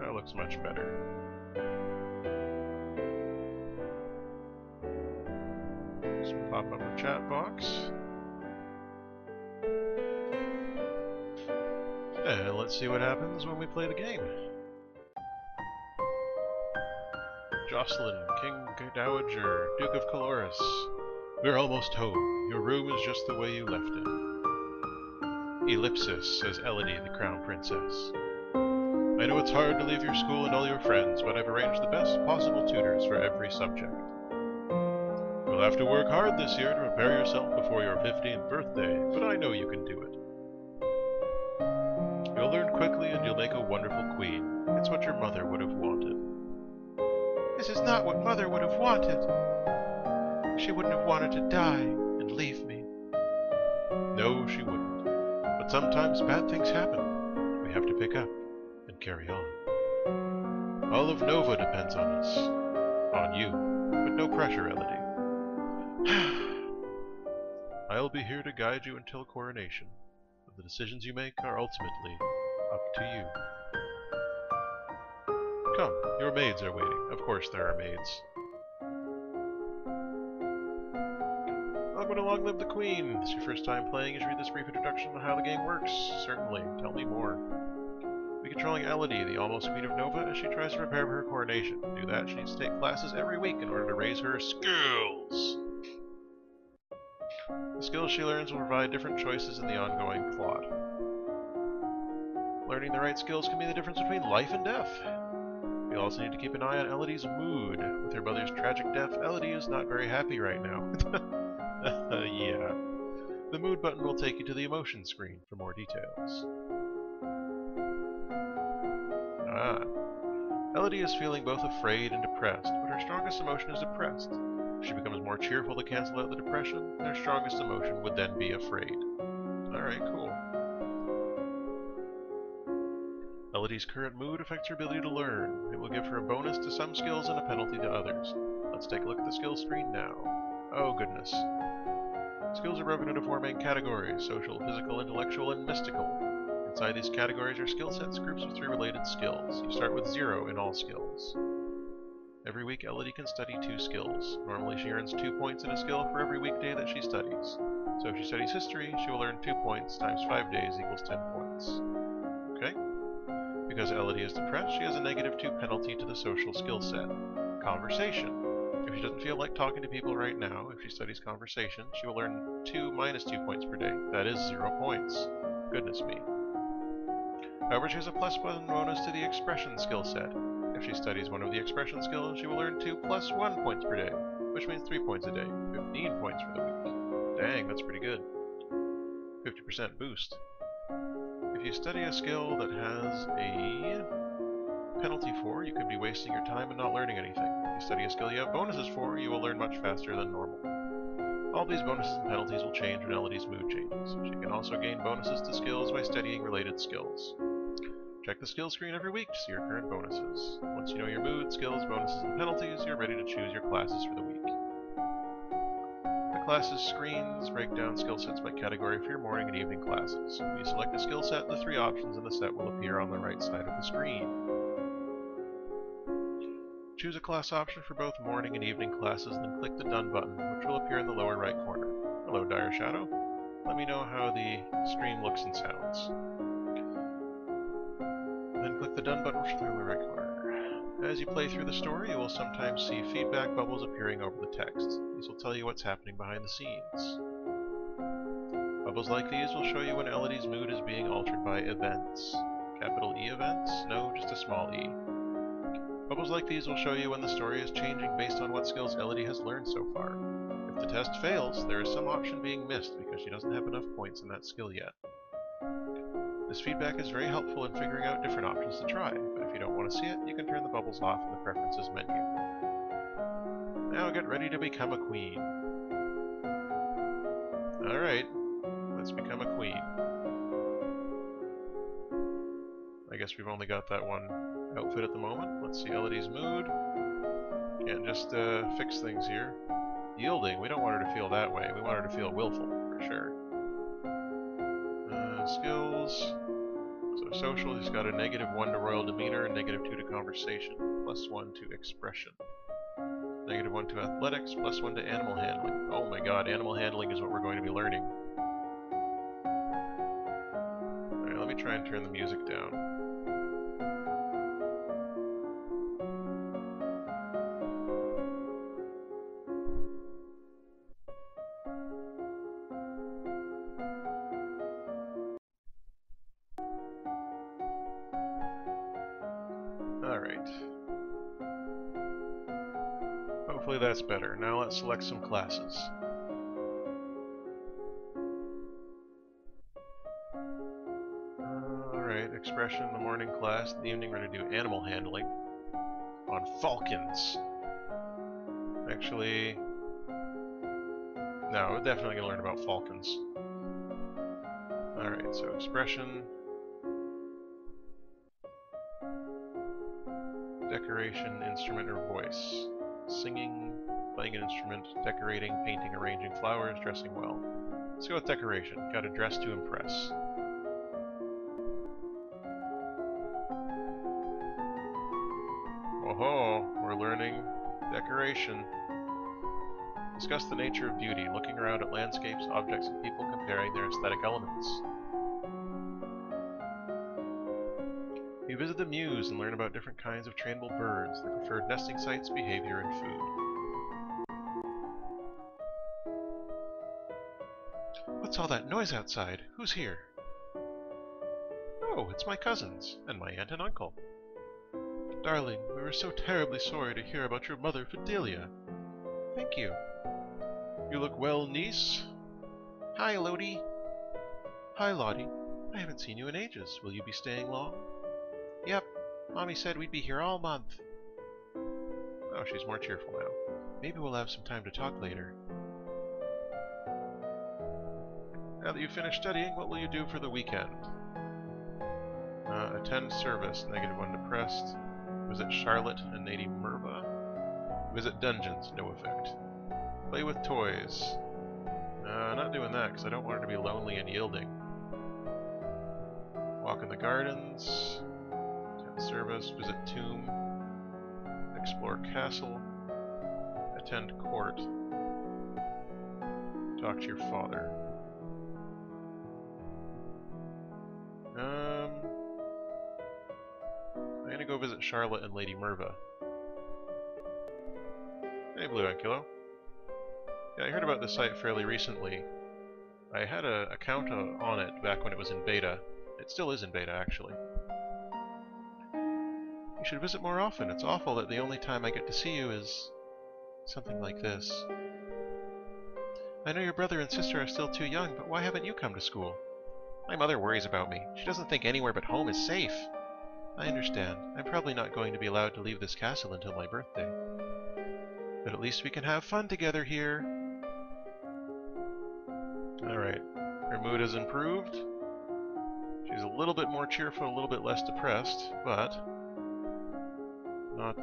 That looks much better. Just pop up a chat box. And let's see what happens when we play the game. Jocelyn, King Dowager, Duke of Caloris. We're almost home. Your room is just the way you left it. Ellipsis, says Elodie, the Crown Princess. I know it's hard to leave your school and all your friends, but I've arranged the best possible tutors for every subject. You'll have to work hard this year to prepare yourself before your 15th birthday, but I know you can do it. You'll learn quickly and you'll make a wonderful queen. It's what your mother would have wanted. This is not what Mother would have wanted. She wouldn't have wanted to die and leave me. No, she wouldn't. But sometimes bad things happen. We have to pick up and carry on. All of Nova depends on us. On you. But no pressure, Elodie. I'll be here to guide you until coronation. But the decisions you make are ultimately up to you. Come, your maids are waiting. Of course there are maids. Welcome to Long Live the Queen. This is your first time playing. You should read this brief introduction on how the game works. Certainly. Tell me more. We'll be controlling Elodie, the almost Queen of Nova, as she tries to prepare for her coronation. To do that, she needs to take classes every week in order to raise her skills. The skills she learns will provide different choices in the ongoing plot. Learning the right skills can be the difference between life and death. You'll also need to keep an eye on Elodie's mood. With her mother's tragic death, Elodie is not very happy right now. Yeah. The mood button will take you to the emotion screen for more details. Elodie is feeling both afraid and depressed, but her strongest emotion is depressed. If she becomes more cheerful to cancel out the depression, her strongest emotion would then be afraid. Alright, cool. Elodie's current mood affects her ability to learn. It will give her a bonus to some skills and a penalty to others. Let's take a look at the skills screen now. Oh goodness. Skills are broken into 4 main categories: social, physical, intellectual, and mystical. Inside these categories are skill sets, groups of 3 related skills. You start with 0 in all skills. Every week Elodie can study 2 skills. Normally she earns 2 points in a skill for every weekday that she studies. So if she studies history, she will earn 2 points times 5 days equals 10 points. Okay? Because Elodie is depressed, she has a -2 penalty to the social skill set. Conversation. If she doesn't feel like talking to people right now, if she studies conversation, she will earn 2 -2 points per day. That is 0 points. Goodness me. However, she has a +1 bonus to the expression skill set. If she studies one of the expression skills, she will earn 2 +1 points per day, which means 3 points a day. 15 points for the week. Dang, that's pretty good. 50% boost. If you study a skill that has a penalty for, you could be wasting your time and not learning anything. If you study a skill you have bonuses for, you will learn much faster than normal. All these bonuses and penalties will change when Elodie's mood changes. She can also gain bonuses to skills by studying related skills. Check the skill screen every week to see your current bonuses. Once you know your mood, skills, bonuses, and penalties, you're ready to choose your classes for the week. The classes screens break down skill sets by category for your morning and evening classes. When you select a skill set, the 3 options in the set will appear on the right side of the screen. Choose a class option for both morning and evening classes, then click the Done button, which will appear in the lower right corner. Hello, Dire Shadow. Let me know how the stream looks and sounds. Then click the Done button, which is in the lower right corner. As you play through the story, you will sometimes see feedback bubbles appearing over the text. These will tell you what's happening behind the scenes. Bubbles like these will show you when Elodie's mood is being altered by events. Capital E events? No, just a small e. Bubbles like these will show you when the story is changing based on what skills Elodie has learned so far. If the test fails, there is some option being missed because she doesn't have enough points in that skill yet. This feedback is very helpful in figuring out different options to try, but if you don't want to see it, you can turn the bubbles off in the Preferences menu. Now get ready to become a queen. Alright, let's become a queen. I guess we've only got that one outfit at the moment. Let's see Elodie's mood. Can't just fix things here. Yielding, we don't want her to feel that way. We want her to feel willful, for sure. Skills. So to social. He's got a -1 to royal demeanor and -2 to conversation, +1 to expression. -1 to athletics, +1 to animal handling. Oh my god, animal handling is what we're going to be learning. Alright, let me try and turn the music down. Alright. Hopefully that's better. Now let's select some classes. Alright, expression in the morning class. In the evening we're going to do animal handling on falcons. Actually, no, we're definitely going to learn about falcons. Alright, so expression, decoration, instrument or voice. Singing, playing an instrument, decorating, painting, arranging flowers, dressing well. Let's go with decoration. Gotta dress to impress. Oh-ho, we're learning decoration. Discuss the nature of beauty, looking around at landscapes, objects, and people, comparing their aesthetic elements. You visit the muse and learn about different kinds of trainable birds, their preferred nesting sites, behavior, and food. What's all that noise outside? Who's here? Oh, it's my cousins, and my aunt and uncle. Darling, we were so terribly sorry to hear about your mother, Fidelia. Thank you. You look well, niece. Hi, Elodie. Hi, Lottie. I haven't seen you in ages. Will you be staying long? Yep. Mommy said we'd be here all month. Oh, she's more cheerful now. Maybe we'll have some time to talk later. Now that you've finished studying, what will you do for the weekend? Attend service, -1 depressed. Visit Charlotte and Lady Merva. Visit dungeons, no effect. Play with toys. Not doing that, because I don't want her to be lonely and yielding. Walk in the gardens. Attend service. Visit tomb. Explore castle. Attend court. Talk to your father. I'm gonna go visit Charlotte and Lady Merva. Hey, Blue Ankylo. Yeah, I heard about this site fairly recently. I had an account on it back when it was in beta. It still is in beta, actually. You should visit more often. It's awful that the only time I get to see you is something like this. I know your brother and sister are still too young, but why haven't you come to school? My mother worries about me. She doesn't think anywhere but home is safe. I understand. I'm probably not going to be allowed to leave this castle until my birthday. But at least we can have fun together here. Alright. Her mood has improved. She's a little bit more cheerful, a little bit less depressed, but not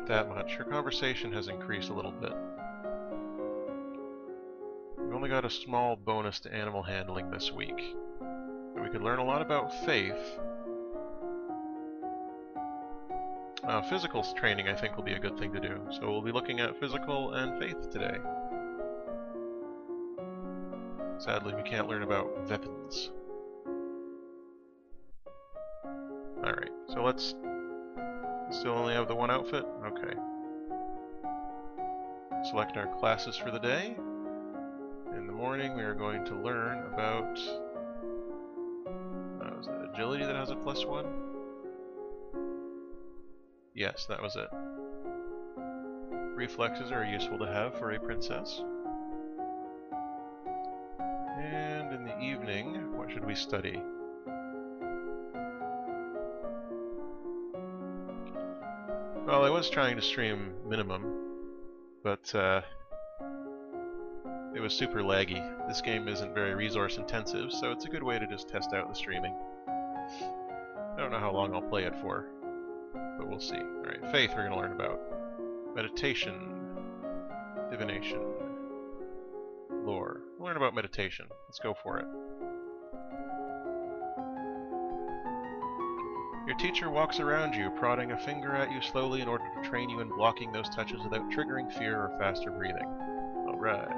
that much. Her conversation has increased a little bit. We've only got a small bonus to animal handling this week. But we could learn a lot about faith. Physical training, I think, will be a good thing to do. So we'll be looking at physical and faith today. Sadly, we can't learn about weapons. Alright, so let's... Still only have the one outfit? Okay. Select our classes for the day. In the morning, we are going to learn about... was it agility that has a +1? Yes, that was it. Reflexes are useful to have for a princess. And in the evening, what should we study? Well, I was trying to stream minimum, but it was super laggy. This game isn't very resource intensive, so it's a good way to just test out the streaming. I don't know how long I'll play it for, but we'll see. Alright, faith we're going to learn about. Meditation, divination, lore. We'll learn about meditation. Let's go for it. Your teacher walks around you, prodding a finger at you slowly in order to train you in blocking those touches without triggering fear or faster breathing. Alright.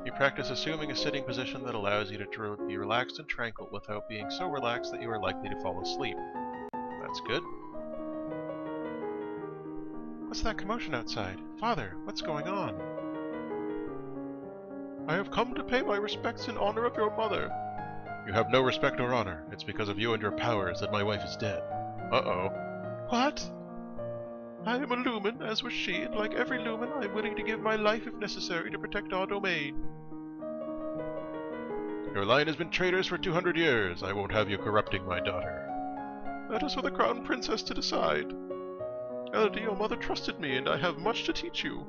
You practice assuming a sitting position that allows you to be relaxed and tranquil without being so relaxed that you are likely to fall asleep. That's good. What's that commotion outside? Father, what's going on? I have come to pay my respects in honor of your mother. You have no respect or honor. It's because of you and your powers that my wife is dead. Uh-oh. What? I am a Lumen, as was she, and like every Lumen, I am willing to give my life if necessary to protect our domain. Your line has been traitors for 200 years. I won't have you corrupting my daughter. That is for the Crown Princess to decide. Elodie, your mother trusted me, and I have much to teach you.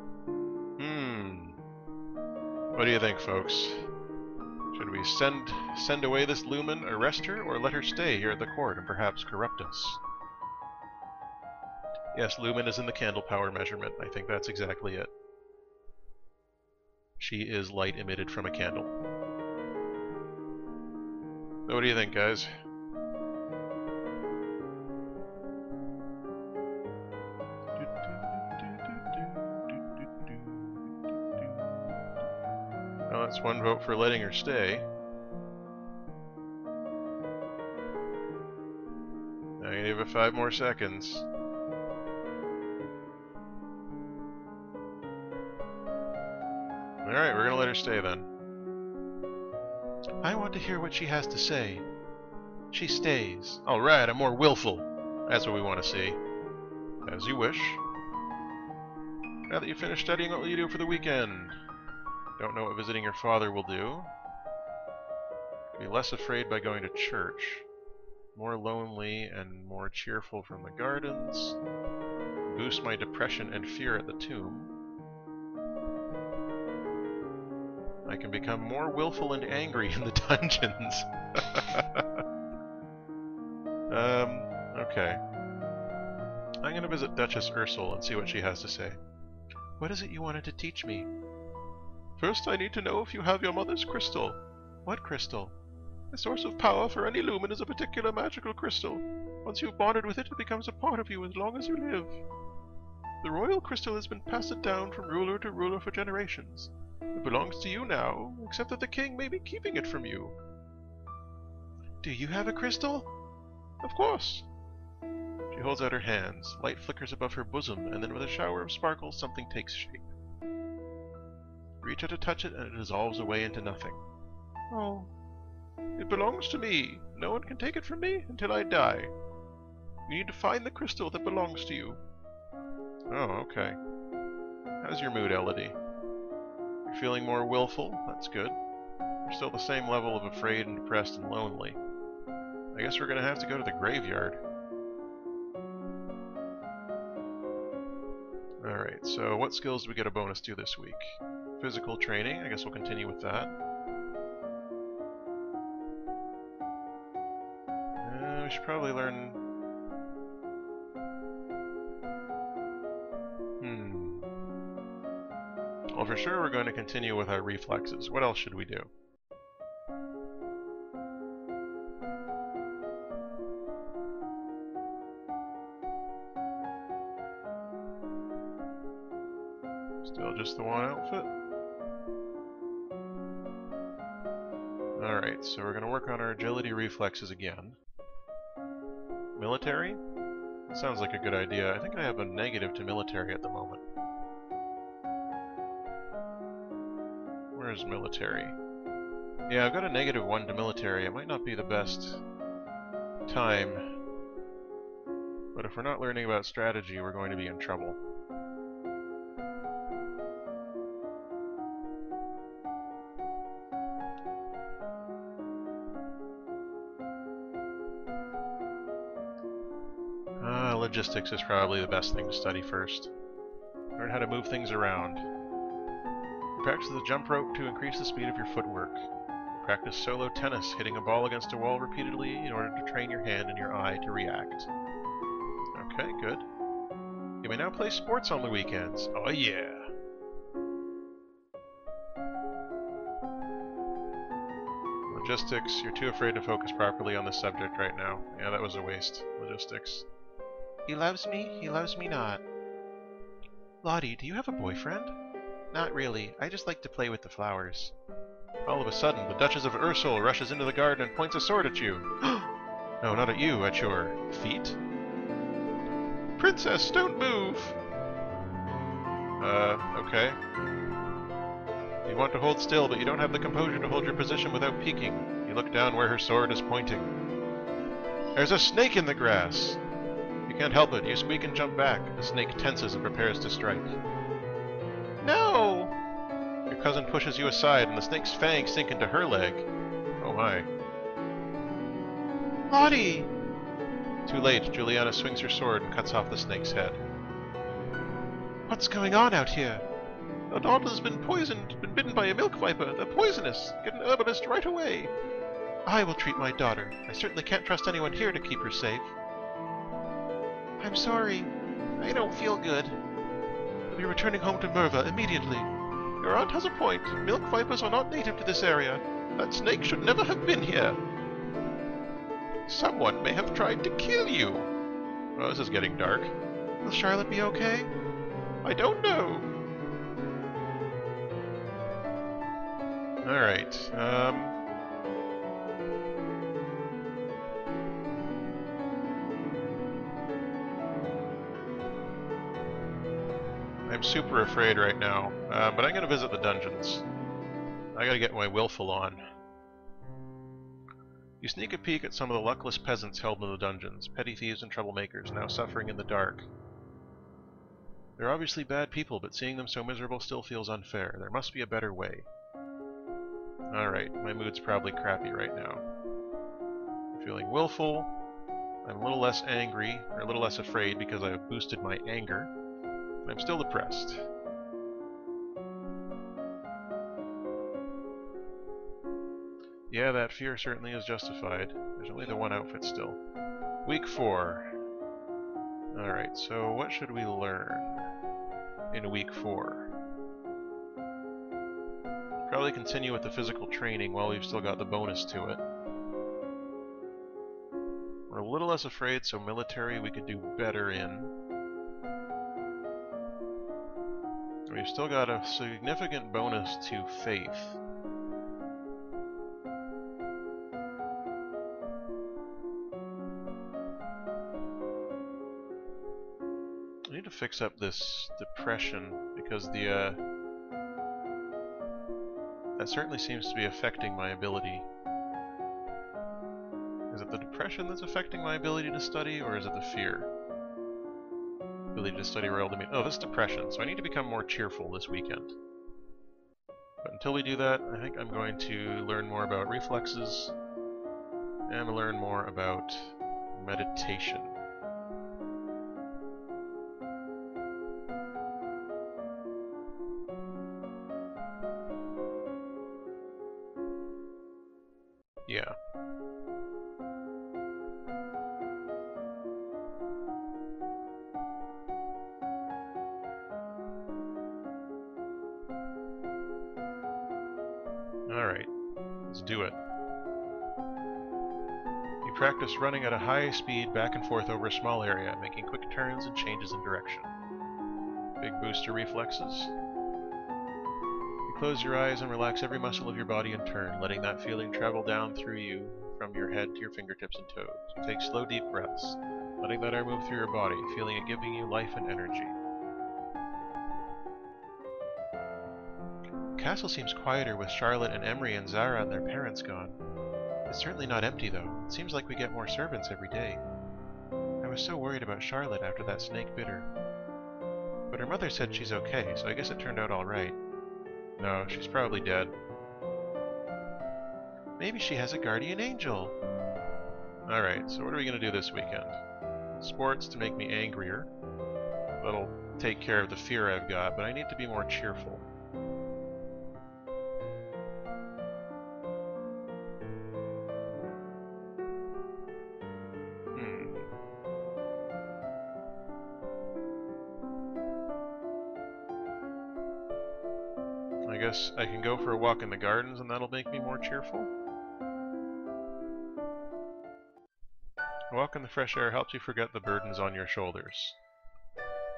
What do you think, folks? Should we send away this Lumen, arrest her, or let her stay here at the court and perhaps corrupt us? Yes, Lumen is in the candle power measurement. I think that's exactly it. She is light emitted from a candle. So what do you think, guys? Well, that's one vote for letting her stay. I'm gonna give it 5 more seconds. Alright, we're gonna let her stay then. I want to hear what she has to say. She stays. Alright, I'm more willful. That's what we want to see. As you wish. Now that you've finished studying, what will you do for the weekend? Don't know what visiting your father will do. Be less afraid by going to church. More lonely and more cheerful from the gardens. Boost my depression and fear at the tomb. I can become more willful and angry in the dungeons. Okay. I'm gonna visit Duchess Ursula and see what she has to say. What is it you wanted to teach me? First, I need to know if you have your mother's crystal. What crystal? The source of power for any Lumen is a particular magical crystal. Once you've bonded with it, it becomes a part of you as long as you live. The royal crystal has been passed down from ruler to ruler for generations. It belongs to you now, except that the king may be keeping it from you. Do you have a crystal? Of course. She holds out her hands. Light flickers above her bosom, and then with a shower of sparkles, something takes shape. Reach out to touch it, and it dissolves away into nothing. Oh. It belongs to me. No one can take it from me until I die. You need to find the crystal that belongs to you. Oh, okay. How's your mood, Elodie? You're feeling more willful? That's good. You're still the same level of afraid and depressed and lonely. I guess we're gonna have to go to the graveyard. Alright, so what skills do we get a bonus to this week? Physical training, I guess we'll continue with that. We should probably learn... Well, for sure we're going to continue with our reflexes. What else should we do? Still just the one outfit? Alright, so we're going to work on our agility reflexes again. Military? That sounds like a good idea. I think I have a negative to military at the moment. Where's military? Yeah, I've got a -1 to military. It might not be the best time. But if we're not learning about strategy, we're going to be in trouble. Logistics is probably the best thing to study first. Learn how to move things around. Practice the jump rope to increase the speed of your footwork. Practice solo tennis, hitting a ball against a wall repeatedly in order to train your hand and your eye to react. Okay, good. You may now play sports on the weekends. Oh yeah! Logistics. You're too afraid to focus properly on this subject right now. Yeah, that was a waste. Logistics. He loves me not. Lottie, do you have a boyfriend? Not really. I just like to play with the flowers. All of a sudden, the Duchess of Ursul rushes into the garden and points a sword at you. No, not at you, at your feet. Princess, don't move! Okay. You want to hold still, but you don't have the composure to hold your position without peeking. You look down where her sword is pointing. There's a snake in the grass! You can't help it. You squeak and jump back. The snake tenses and prepares to strike. No! Your cousin pushes you aside, and the snake's fangs sink into her leg. Oh my. Lottie! Too late. Juliana swings her sword and cuts off the snake's head. What's going on out here? Our daughter's been poisoned, been bitten by a milk viper. They're poisonous. Get an herbalist right away. I will treat my daughter. I certainly can't trust anyone here to keep her safe. I'm sorry. I don't feel good. We'll be returning home to Merva immediately. Your aunt has a point. Milk vipers are not native to this area. That snake should never have been here. Someone may have tried to kill you. Oh, this is getting dark. Will Charlotte be okay? I don't know. Alright, I'm super afraid right now, but I'm gonna visit the dungeons. I gotta get my willful on. You sneak a peek at some of the luckless peasants held in the dungeons, petty thieves and troublemakers, now suffering in the dark. They're obviously bad people, but seeing them so miserable still feels unfair. There must be a better way. Alright, my mood's probably crappy right now. I'm feeling willful. I'm a little less angry, or a little less afraid because I've boosted my anger. But I'm still depressed. Yeah, that fear certainly is justified. There's only the one outfit still. Week 4. Alright, so what should we learn in week 4? Probably continue with the physical training while we've still got the bonus to it. We're a little less afraid, so military we could do better in. We've still got a significant bonus to faith. I need to fix up this depression because the that certainly seems to be affecting my ability. Is it the depression that's affecting my ability to study, or is it the fear? Ability to study royal dominion. Oh, this depression, so I need to become more cheerful this weekend. But until we do that, I think I'm going to learn more about reflexes and learn more about meditation. Yeah. Alright, let's do it. You practice running at a high speed back and forth over a small area, making quick turns and changes in direction. Big boost to reflexes. You close your eyes and relax every muscle of your body in turn, letting that feeling travel down through you from your head to your fingertips and toes. You take slow, deep breaths, letting that air move through your body, feeling it giving you life and energy. The castle seems quieter with Charlotte and Emery and Zara and their parents gone. It's certainly not empty, though. It seems like we get more servants every day. I was so worried about Charlotte after that snake bit her. But her mother said she's okay, so I guess it turned out alright. No, she's probably dead. Maybe she has a guardian angel. Alright, so what are we going to do this weekend? Sports to make me angrier. That'll take care of the fear I've got, but I need to be more cheerful. I guess I can go for a walk in the gardens and that'll make me more cheerful? A walk in the fresh air helps you forget the burdens on your shoulders.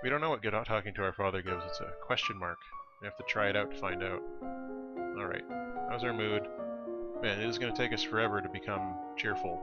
We don't know what good talking to our father gives. It's a question mark. We have to try it out to find out. Alright. How's our mood? Man, it is going to take us forever to become cheerful.